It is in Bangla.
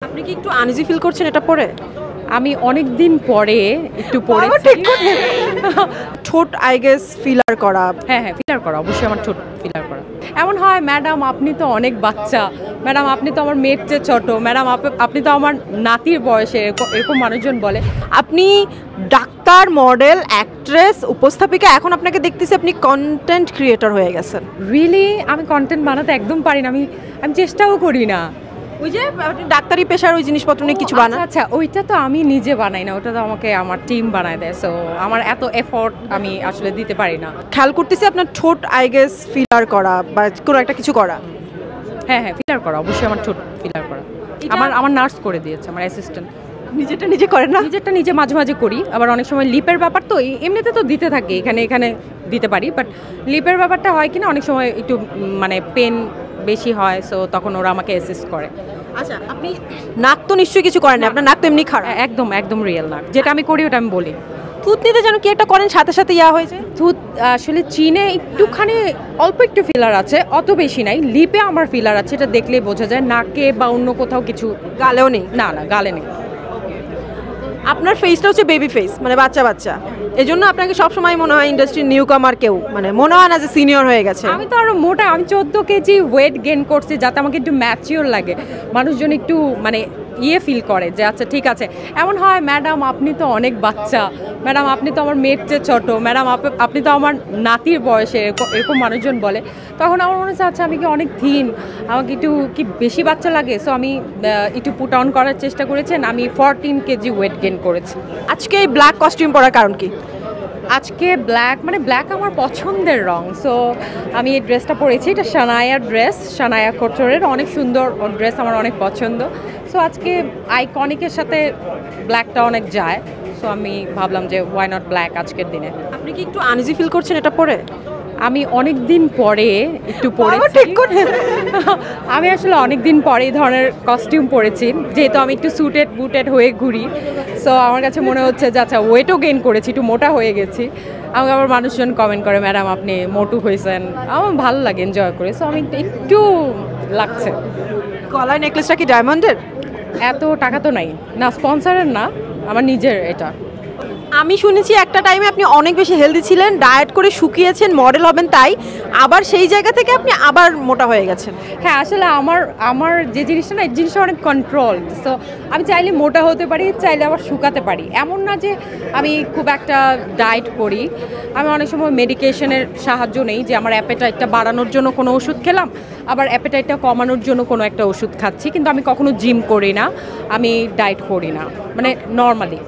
আপনি কি একটু আনইজি ফিল করছেন এটা পরে? আমি অনেক দিন পরে একটু পড়েছি। ঠোঁট আই গেস ফিলার করা। হ্যাঁ, ফিলার করা অবশ্যই আমার ঠোঁট ফিলার করা। এমন হয়, ম্যাডাম আপনি তো অনেক বাচ্চা, ম্যাডাম আপনি তো আমার মেয়ের চেয়ে ছোট, ম্যাডাম আপনি তো আমার নাতির বয়সে, এরকম মানুষজন বলে। আপনি ডাক্তার, মডেল, অ্যাক্ট্রেস, উপস্থাপিকা, এখন আপনাকে দেখতেছি আপনি কন্টেন্ট ক্রিয়েটর হয়ে গেছেন। রিয়েলি আমি কন্টেন্ট বানাতে একদম পারি না, আমি চেষ্টাও করি না। ওই যে আপনি ডাক্তারি পেশার ওই জিনিসপত্র নিয়ে কিছু বানান। আচ্ছা, ওইটা তো আমি নিজে বানাই না, ওটা তো আমাকে আমার টিম বানায় দেয়। সো আমার এত এফোর্ট আমি আসলে দিতে পারি না। খেয়াল করতেছি আপনার ঠোঁট আই গেস ফিলার করা বা কোনো একটা কিছু করা। হ্যাঁ, ফিলার করা অবশ্যই আমার ঠোঁট ফিলার করা। আমার নার্স করে দিয়েছে, আমার অ্যাসিস্ট্যান্ট। নিজেরটা নিজে করেন না? নিজেরটা নিজে মাঝে মাঝে করি, আবার অনেক সময় লিপের ব্যাপার তো এমনিতে তো দিতে থাকি, এখানে দিতে পারি, বাট লিপের ব্যাপারটা হয় কিনা অনেক সময় একটু মানে পেন বেশি হয়, সো তখন ওরা আমাকে অ্যাসিস্ট করে। আচ্ছা, আপনি নাক তো নিশ্চয়ই কিছু করেন না, আপনার নাক তো এমনি খারাপ। একদম রিয়েল না, যেটা আমি করি ওটা আমি বলি। থুত নিতে যেন কি একটা করেন, সাথে সাথে ইয়া হয়ে যায়। থুত আসলে চিনে একটুখানি অল্প একটু ফিলার আছে, অত বেশি নাই। লিপে আমার ফিলার আছে, এটা দেখলেই বোঝা যায়। নাকে বা অন্য কোথাও কিছু, গালেও নেই? না গালে নেই। আপনার ফেসটা হচ্ছে বেবি ফেস, মানে বাচ্চা, এই জন্য আপনাকে সবসময় মনে হয় ইন্ডাস্ট্রির নিউ কামার কেউ, মানে মনে হয় না যে সিনিয়র হয়ে গেছে। আমি তো আরো মোটা, আমি 14 কেজি ওয়েট গেইন করছি, যাতে আমাকে একটু ম্যাচিওর লাগে, মানুষজন একটু মানে ফিল করে যে আচ্ছা ঠিক আছে। এমন হয়, ম্যাডাম আপনি তো অনেক বাচ্চা, ম্যাডাম আপনি তো আমার মেয়ের চেয়ে ছোট, ম্যাডাম আপনি তো আমার নাতির বয়সে, এরকম মানুষজন বলে। তখন আমার মনে হচ্ছে আচ্ছা আমি কি অনেক থিন, আমাকে একটু কি বেশি বাচ্চা লাগে। সো আমি একটু পুট অন করার চেষ্টা করেছেন, আমি 14 কেজি ওয়েট গেইন করেছি। আজকে এই ব্ল্যাক কস্টিউম পরার কারণ কি? আজকে ব্ল্যাক আমার পছন্দের রং, সো আমি এই ড্রেসটা পরেছি। এটা শানায়ার ড্রেস, শানায়া কোটরের অনেক সুন্দর ড্রেস, আমার অনেক পছন্দ। সো আজকে আইকনিকের সাথে ব্ল্যাকটা অনেক যায়, সো আমি ভাবলাম যে ওয়াই নট ব্ল্যাক আজকের দিনে। আপনি কি একটু আনইজি ফিল করছেন এটা পরে? আমি অনেক দিন পরে একটু পরেছি। আমি আসলে অনেক দিন পরে এই ধরনের কস্টিউম পরেছি, যেহেতু আমি একটু বুটেড হয়ে ঘুরি। সো আমার কাছে মনে হচ্ছে যে আচ্ছা ওয়েটও গেইন করেছি, একটু মোটা হয়ে গেছি। আমাকে আবার মানুষজন কমেন্ট করে ম্যাডাম আপনি মোটু হয়েছেন, আমার ভালো লাগে, এনজয় করে। সো আমি একটু লাগছে। গলায় নেকলেসটা কি ডায়মন্ডের? এত টাকা তো নাই, না স্পন্সরের না, আমার নিজের এটা। আমি শুনেছি একটা টাইমে আপনি অনেক বেশি হেলদি ছিলেন, ডায়েট করে শুকিয়েছেন, মডেল হবেন, তাই আবার সেই জায়গা থেকে আপনি আবার মোটা হয়ে গেছেন। হ্যাঁ, আসলে আমার যে জিনিসটা না, এই জিনিসটা অনেক কন্ট্রোল। সো আমি চাইলে মোটা হতে পারি, চাইলে আবার শুকাতে পারি। এমন না যে আমি খুব একটা ডায়েট করি। আমি অনেক সময় মেডিকেশনের সাহায্য নেই, যে আমার অ্যাপেটাইটটা বাড়ানোর জন্য কোনো ওষুধ খেলাম, আবার অ্যাপেটাইটটা কমানোর জন্য কোনো একটা ওষুধ খাচ্ছি। কিন্তু আমি কখনো জিম করি না, আমি ডায়েট করি না, মানে নর্মালি।